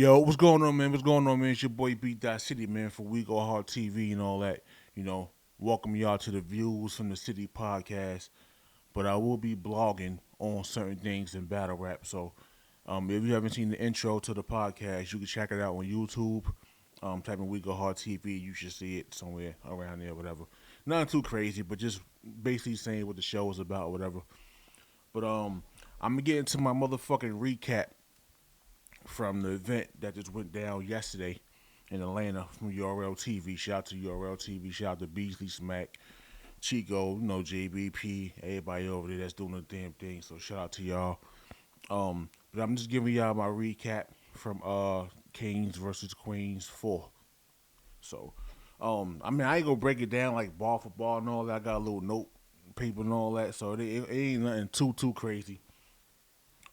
Yo, what's going on, man? What's going on, man? It's your boy Beat That City, man, for We Go Hard TV and all that. You know, welcome y'all to the Views from the City podcast. But I will be blogging on certain things in battle rap. So, if you haven't seen the intro to the podcast, you can check it out on YouTube. Type in We Go Hard TV. You should see it somewhere around there, whatever. Nothing too crazy, but just basically saying what the show is about, whatever. But I'm gonna get into my motherfucking recap from the event that just went down yesterday in Atlanta from URL TV. Shout out to URL TV. Shout out to Beasley Smack, Chico, JBP, everybody over there that's doing the damn thing. So shout out to y'all. But I'm just giving y'all my recap from Kings versus Queens 4. So, I ain't gonna break it down like ball for ball and all that. I got a little note paper and all that, so it ain't nothing too crazy.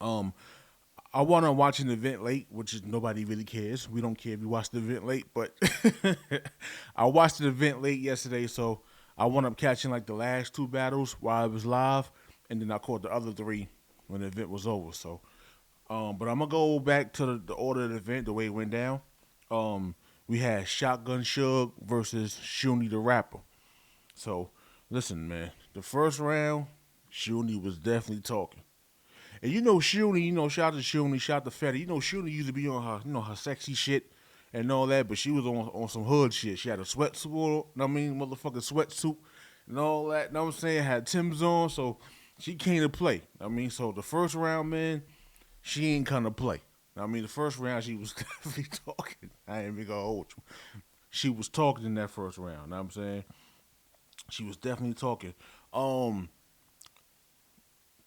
Um, I want to watch an event late, which is nobody really cares. We don't care if you watch the event late, but I watched the event late yesterday, so I wound up catching like the last two battles while it was live, and then I caught the other three when the event was over. So, but I'm gonna go back to the order of the event, the way it went down. We had Shotgun Shug versus Shuni the Rapper. So, listen, man, the first round, Shuni was definitely talking. And Shuni, shout out to Shuni, shout out to Fetty. Shuni used to be on her, her sexy shit and all that, but she was on some hood shit. She had a sweatsuit on, motherfucking sweatsuit and all that. Know what I'm saying? Had Tim's on, so she came to play. So the first round, man, she ain't come to play. The first round she was definitely talking. I ain't even gonna hold you. She was talking in that first round. Know what I'm saying? She was definitely talking.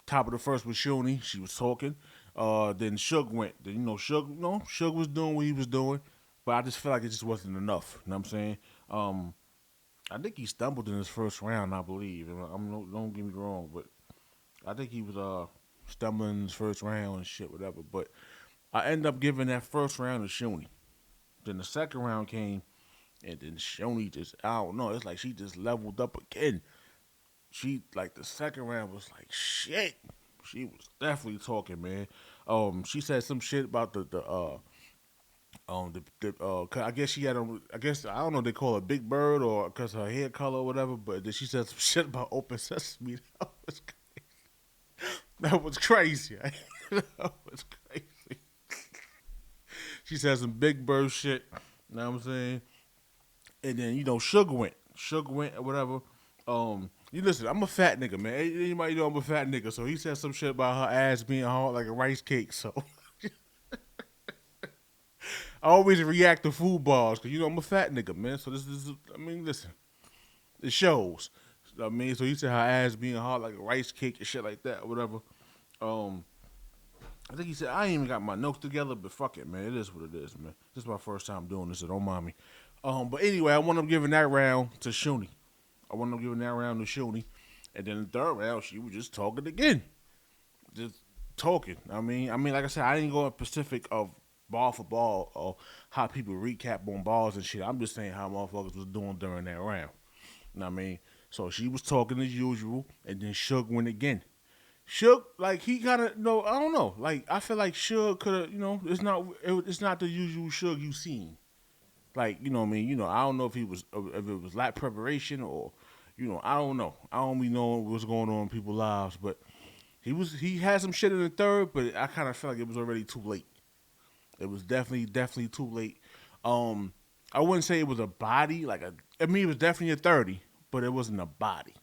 Top of the first was Shuni. She was talking. Then Suge went. Then Suge was doing what he was doing, but I just felt like it just wasn't enough. You know what I'm saying? I think he stumbled in his first round. I believe. Don't get me wrong, but I think he was stumbling in his first round and shit, whatever. But I ended up giving that first round to Shuni. Then the second round came, and then Shuni just, I don't know. It's like she just leveled up again. She like the second round was like shit. She was definitely talking, man. She said some shit about I guess she had I guess I don't know if they call her Big Bird or because her hair color or whatever, but then she said some shit about Open Sesame. That was crazy. That was crazy. She said some Big Bird shit. You know what I'm saying? And then Suge went. Suge went or whatever. You listen, I'm a fat nigga, man. Anybody know I'm a fat nigga? So he said some shit about her ass being hard like a rice cake. So I always react to food balls because I'm a fat nigga, man. So this is, listen, it shows. So he said her ass being hard like a rice cake and shit like that, or whatever. Um, I think he said I ain't even got my notes together, but fuck it, man. It is what it is, man. This is my first time doing this, so don't mind me. But anyway, I want up giving that round to Shuni. I wound up giving that round to Shuni. And then the third round, she was just talking again. Just talking. Like I said, I didn't go in specific of ball for ball or how people recap on balls and shit. I'm just saying how motherfuckers was doing during that round. You know what I mean? So she was talking as usual, and then Suge went again. Suge, like he kind of, no, I don't know. Like I feel like Suge could have, it's not the usual Suge you seen. Like I don't know if it was lack preparation or I don't know. I don't be knowing what's going on in people's lives, but he had some shit in the third, but I kind of felt like it was already too late. It was definitely too late. I wouldn't say it was a body it was definitely a 30, but it wasn't a body.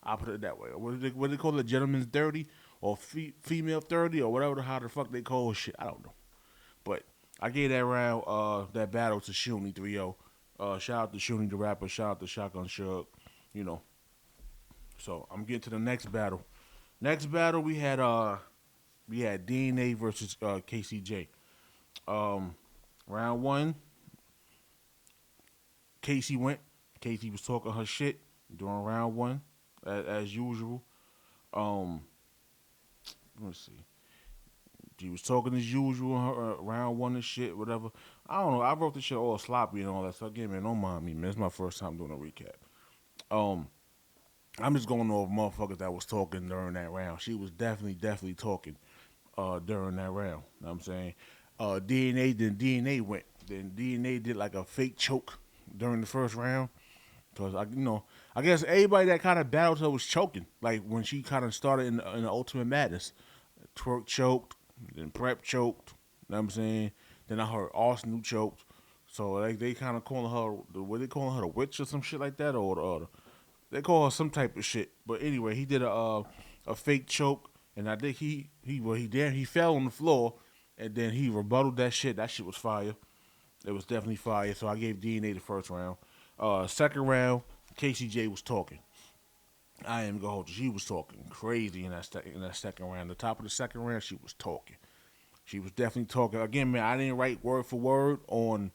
I'll put it that way. What do they call it? Gentleman's 30 or female 30 or whatever how the fuck they call shit. I don't know. But I gave that round, that battle to Shuni 3-0. Shout out to Shuni the Rapper. Shout out to Shotgun Shug. You know. So I'm getting to the next battle. Next battle we had DNA versus KCJ. Round one, Casey went. Casey was talking her shit during round one, as usual. Um, let me see. She was talking as usual in her round one and shit, whatever. I don't know. I wrote this shit all sloppy and all that. So again, man, don't mind me, man. It's my first time doing a recap. Um, I'm just going over motherfuckers that was talking during that round. She was definitely talking during that round. You know what I'm saying? DNA. Then DNA went. Then DNA did like a fake choke during the first round. Cause I guess everybody that kind of battled her was choking. Like when she kind of started in the Ultimate Madness, Twerk choked, then Prep choked. You know what I'm saying? Then I heard Arsenal choked. So like they kind of calling her, what they calling her, the witch or some shit like that, or they call her some type of shit. But anyway, he did a fake choke, and I think he fell on the floor, and then he rebutted that shit. That shit was fire. It was definitely fire. So I gave DNA the first round. Second round, KCJ was talking. I am gonna hold you. She was talking crazy in that second round. The top of the second round, she was talking. She was definitely talking. Again, man, I didn't write word for word on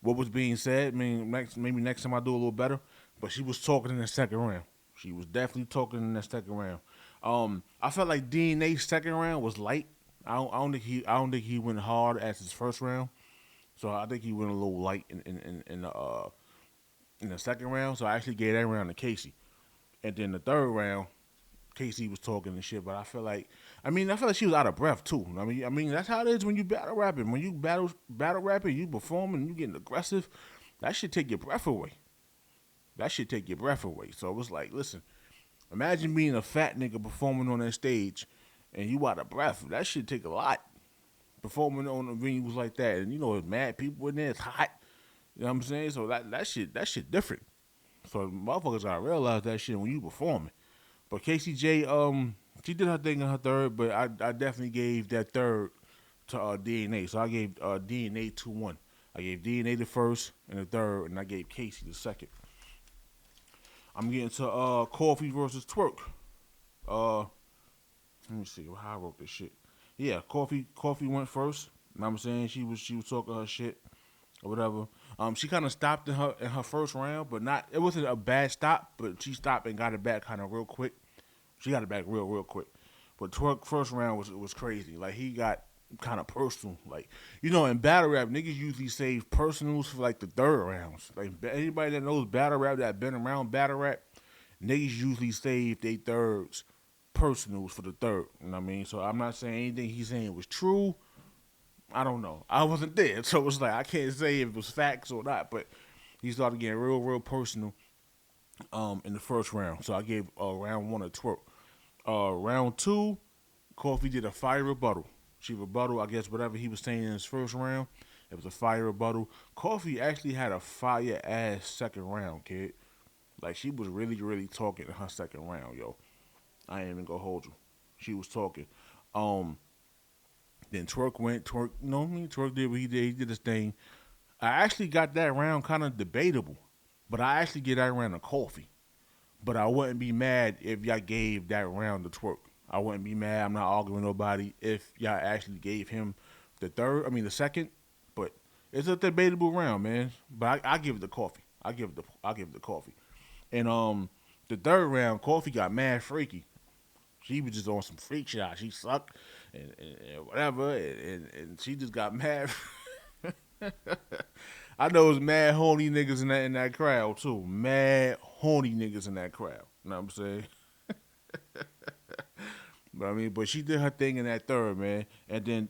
what was being said. I mean, maybe next time I do a little better. But she was talking in the second round. She was definitely talking in that second round. I felt like DNA's second round was light. I don't think he went hard as his first round. So I think he went a little light in the second round. So I actually gave that round to Casey. And then the third round, Casey was talking and shit. But I feel like she was out of breath too. I mean that's how it is when you battle rapping. When you battle rapping, you performing, you getting aggressive. That should take your breath away. That should take your breath away. So it was like, listen, imagine being a fat nigga performing on that stage, and you out of breath. That should take a lot. Performing on a venues like that, and it's mad people in there. It's hot. You know what I'm saying? So that shit different. So motherfuckers gotta realize that shit when you performing. But KCJ, she did her thing in her third, but I definitely gave that third to DNA. So I gave DNA 2-1. I gave DNA the first and the third, and I gave Casey the second. I'm getting to Coffee versus Twerk. Uh, Let me see how I wrote this shit. Yeah, Coffee went first. You know what I'm saying? She was talking her shit or whatever. She kind of stopped in her first round, but not. It wasn't a bad stop, but she stopped and got it back kind of real quick. She got it back real quick. But Twerk first round was crazy. Like he got kind of personal. Like in battle rap, niggas usually save personals for like the third rounds. Like anybody that knows battle rap that been around battle rap, niggas usually save their thirds personals for the third. You know what I mean? So I'm not saying anything he's saying was true. I don't know. I wasn't there, so it's like I can't say if it was facts or not. But he started getting real personal in the first round. So I gave round one a Twerk. Round two, Coffee did a fire rebuttal. She rebuttal, I guess, whatever he was saying in his first round. It was a fire rebuttal. Coffee actually had a fire ass second round, kid. Like she was really talking in her second round, yo. I ain't even gonna hold you. She was talking. Um, then Twerk went. Twerk did what he did. He did his thing. I actually got that round kind of debatable, but I actually get that round to Coffee. But I wouldn't be mad if y'all gave that round to Twerk. I wouldn't be mad. I'm not arguing with nobody if y'all actually gave him the second. But it's a debatable round, man. But I give it to Coffee. I give it to Coffee. And the third round, Coffee got mad freaky. She was just on some freak shit. She sucked and whatever, and she just got mad. I know it's mad horny niggas in that crowd too. Mad horny niggas in that crowd. You know what I'm saying? But she did her thing in that third, man. And then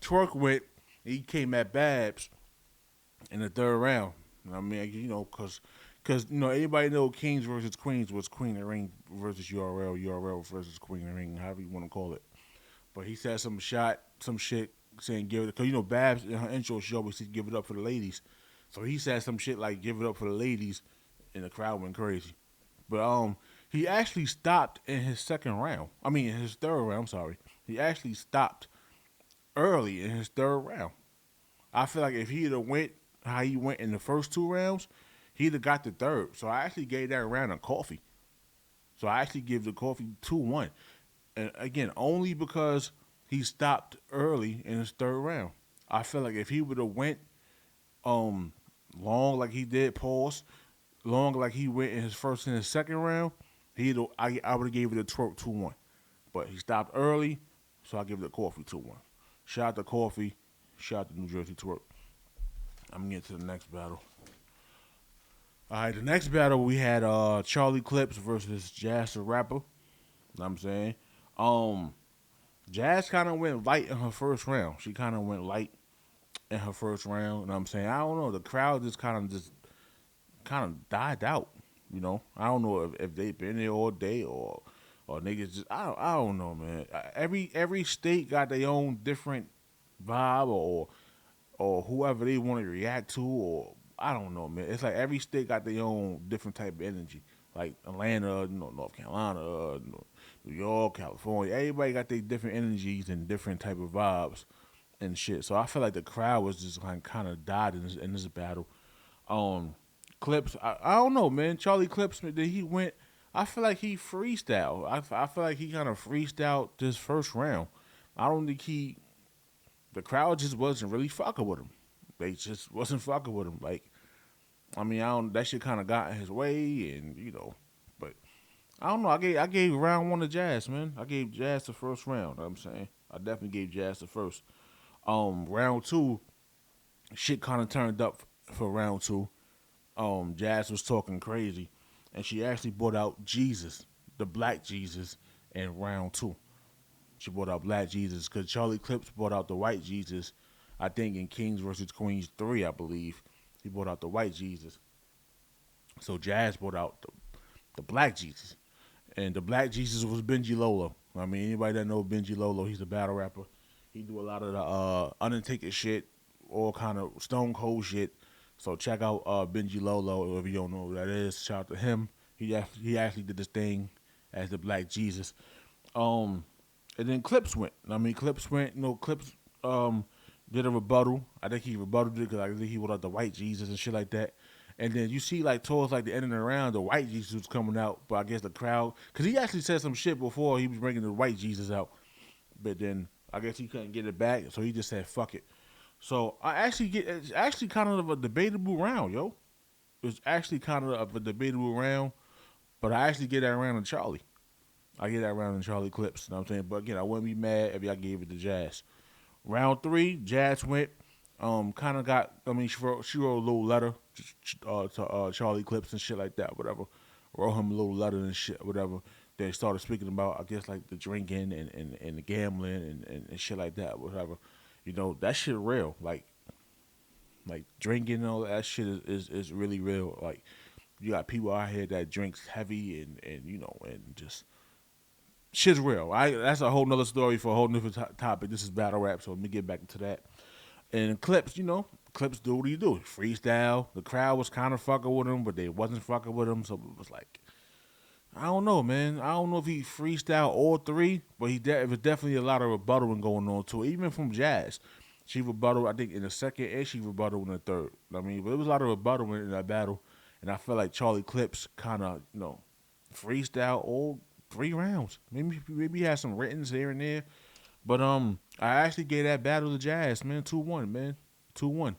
Twerk went. He came at Babs in the third round. Because anybody know Kings versus Queens was Queen and Ring versus URL versus Queen and Ring, however you want to call it. But he said some shit saying give it, because Babs in her intro she always said give it up for the ladies. So he said some shit like give it up for the ladies, and the crowd went crazy. But he actually stopped in his second round. In his third round. I'm sorry. He actually stopped early in his third round. I feel like if he'd have went how he went in the first two rounds, he'd have got the third. So I actually gave that round to Coffee. So I actually give the Coffee 2-1. And again, only because he stopped early in his third round. I feel like if he would have went long like he did, pause, long like he went in his first and his second round, I would have gave it a Twerk 2-1. But he stopped early, so I give it a Coffee 2-1. Shout out to Coffee. Shout out to New Jersey Twerk. I'm getting to the next battle. All right, the next battle we had Charlie Clips versus Jazz the Rapper. You know what I'm saying? Jazz kind of went light in her first round. She kind of went light in her first round. And I'm saying, I don't know. The crowd just kind of died out. You know, I don't know if they've been there all day or niggas just I don't know, man. Every state got their own different vibe or whoever they want to react to or I don't know, man. It's like every state got their own different type of energy. Like Atlanta, North Carolina, New York, California. Everybody got their different energies and different type of vibes and shit. So I feel like the crowd was just kind of died in this battle. Um, Clips, I don't know, man. Charlie Clips, that he went. I feel like he freestyle. I feel like he kind of freestyled this first round. I don't think the crowd just wasn't really fucking with him. They just wasn't fucking with him. Like, I mean, I don't. That shit kind of got in his way, and but I don't know. I gave round one to Jazz, man. I gave Jazz the first round. You know what I'm saying I definitely gave Jazz the first. Round two, shit kind of turned up for round two. Jazz was talking crazy, and she actually brought out Jesus, the Black Jesus, in round two. She brought out Black Jesus because Charlie Clips brought out the White Jesus. I think in Kings versus Queens 3, I believe he brought out the White Jesus. So Jazz brought out the Black Jesus, and the Black Jesus was Benji Lolo. I mean, anybody that knows Benji Lolo, he's a battle rapper. He do a lot of the Undertaker shit, all kind of Stone Cold shit. So check out Benji Lolo if you don't know who that is. Shout out to him. He actually did this thing as the Black Jesus. Um, and then Clips went. I mean, Clips went. Clips did a rebuttal. I think he rebutted it because I think he went out the White Jesus and shit like that. And then you see like towards like the end of the round, the White Jesus was coming out, but I guess the crowd because he actually said some shit before he was bringing the White Jesus out, but then I guess he couldn't get it back, so he just said fuck it. So it's actually kind of a debatable round, yo. It's actually kind of a debatable round, but I actually get that round to Charlie. I get that round to Charlie Clips. You know what I'm saying? But again, I wouldn't be mad if y'all gave it to Jazz. Round three, Jazz went. Kind of got. I mean, she wrote a little letter to Charlie Clips and shit like that. Whatever. Wrote him a little letter and shit. Whatever. They started speaking about, I guess, like the drinking and the gambling and shit like that. Whatever. That shit real. Like drinking and all that shit is really real. Like you got people out here that drinks heavy and just shit's real. That's a whole nother story for a whole different topic. This is battle rap, so let me get back into that. And Clips, Clips do what he do. Freestyle. The crowd was kind of fucking with him, but they wasn't fucking with him. So it was like, I don't know, man. I don't know if he freestyle all three, but it was definitely a lot of rebuttaling going on too. Even from Jazz, she rebutted, I think, in the second, and she rebutted in the third. I mean, but it was a lot of rebuttaling in that battle, and I feel like Charlie Clips kind of, freestyle all three rounds. Maybe he had some writtens here and there, but I actually gave that battle to Jazz, man, 2-1, man, 2-1. You know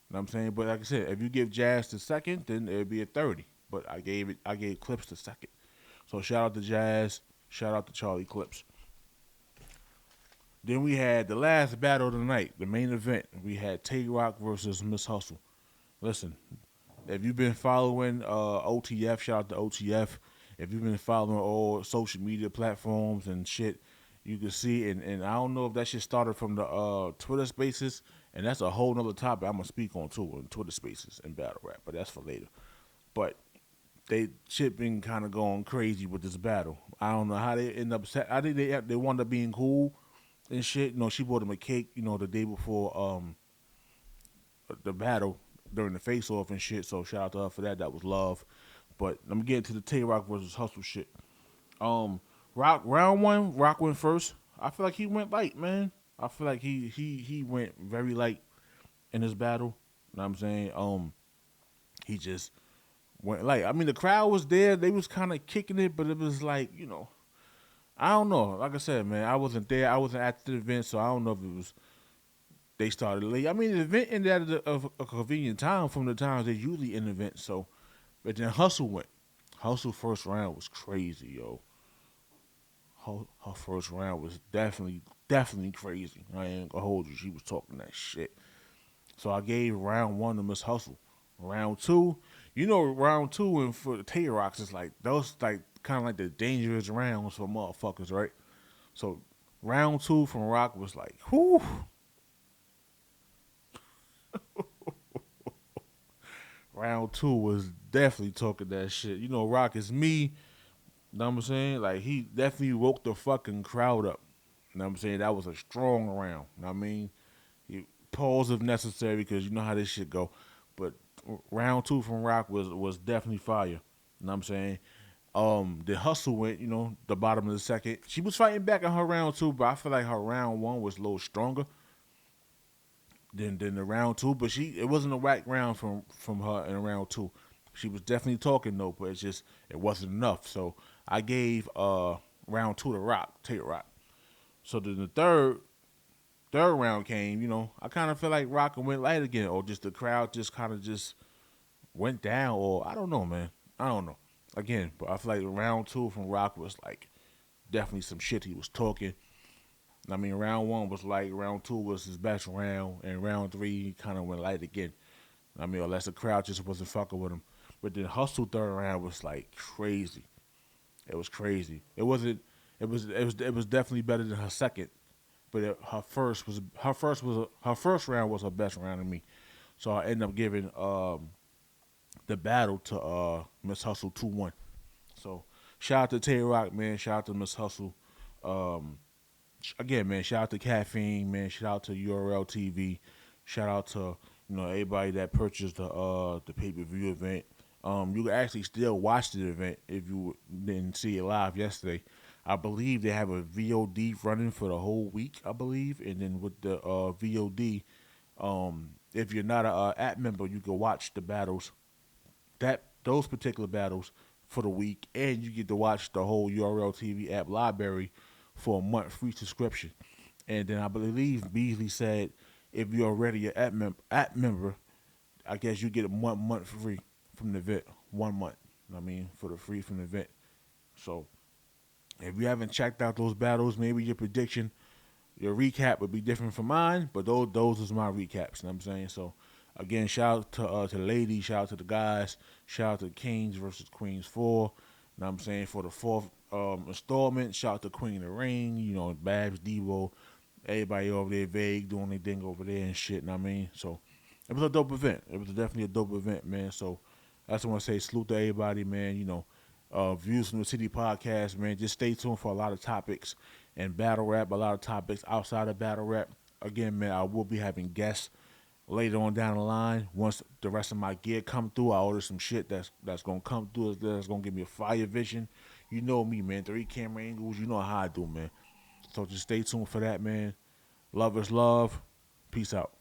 what I'm saying? But like I said, if you give Jazz the second, then it'd be a 30. But I gave Clips the second. So shout out to Jazz, shout out to Charlie Clips. Then we had the last battle of the night, the main event. We had Tay Rock versus Miss Hustle. Listen, if you've been following OTF, shout out to OTF. If you've been following all social media platforms and shit, you can see, and I don't know if that shit started from the Twitter Spaces, and that's a whole nother topic I'm gonna speak on too, on Twitter Spaces and battle rap, but that's for later. But they shit been kind of going crazy with this battle. I don't know how they end up. I think they wound up being cool and shit. She bought him a cake. The day before the battle during the face off and shit. So shout out to her for that. That was love. But let me get into the Tay Rock versus Hustle shit. Rock round one. Rock went first. I feel like he went light, man. I feel like he went very light in this battle. You know what I'm saying? He just went light. I mean, the crowd was there. They was kind of kicking it, but it was like, I don't know. Like I said, man, I wasn't there. I wasn't at the event, so I don't know if it was they started late. I mean, the event ended at a convenient time from the times they usually end events. So, but then Hustle went. Hustle first round was crazy, yo. Her first round was definitely crazy. I ain't gonna hold you. She was talking that shit. So I gave round one to Miss Hustle. Round two, round two and for the Tay Rocks is like those like kind of like the dangerous rounds for motherfuckers, right? So Round two from Rock was like, whew. Round two was definitely talking that shit. You know, Rock is me. Know what I'm saying? Like, he definitely woke the fucking crowd up. Know what I'm saying? That was a strong round. Know what I mean? You pause if necessary because you know how this shit go. But round two from Rock was definitely fire. Know what I'm saying? The hustle went, the bottom of the second. She was fighting back in her round two, but I feel like her round one was a little stronger than the round two. But it wasn't a whack round from her in round two. She was definitely talking though, but it wasn't enough. So I gave round two to Rock, Tate Rock. So then the third round came, I kind of feel like Rock went light again, or just the crowd just kind of just went down, or I don't know, man. I don't know. Again, but I feel like round two from Rock was like definitely some shit he was talking. I mean, round one was like round two was his best round, and round three he kind of went light again. I mean, unless the crowd just wasn't fucking with him. But then Hustle third round was like crazy. It was crazy. It wasn't. It was definitely better than her second. But her first round was her best round to me. So I ended up giving the battle to Miss Hustle 2-1. So shout out to Tay Rock, man. Shout out to Miss Hustle. Um, Again, man, shout out to Caffeine, man. Shout out to URL TV. Shout out to everybody that purchased the pay per view event. You can actually still watch the event if you didn't see it live yesterday. I believe they have a VOD running for the whole week. I believe, and then with the VOD, if you're not a app member, you can watch the battles those particular battles for the week, and you get to watch the whole URL TV app library for a month free subscription. And then I believe Beasley said if you're already an app member, I guess you get a month free from the event. 1 month. I mean, for the free from the event. So if you haven't checked out those battles, maybe your recap would be different from mine, but those is my recaps. You know what I'm saying? So again, shout out to the ladies, shout out to the guys, shout out to Kings versus Queens 4. You know what I'm saying? For the fourth installment, shout out to Queen of the Ring, Babs, Devo, everybody over there, Vague, doing their thing over there and shit, you know what I mean? So it was a dope event. It was definitely a dope event, man. So I just want to say salute to everybody, man. Views from the City podcast, man. Just stay tuned for a lot of topics and battle rap, a lot of topics outside of battle rap. Again, man, I will be having guests later on down the line. Once the rest of my gear come through, I order some shit that's gonna come through. That's gonna give me a fire vision. You know me, man. 3 camera angles. You know how I do, man. So just stay tuned for that, man. Love is love. Peace out.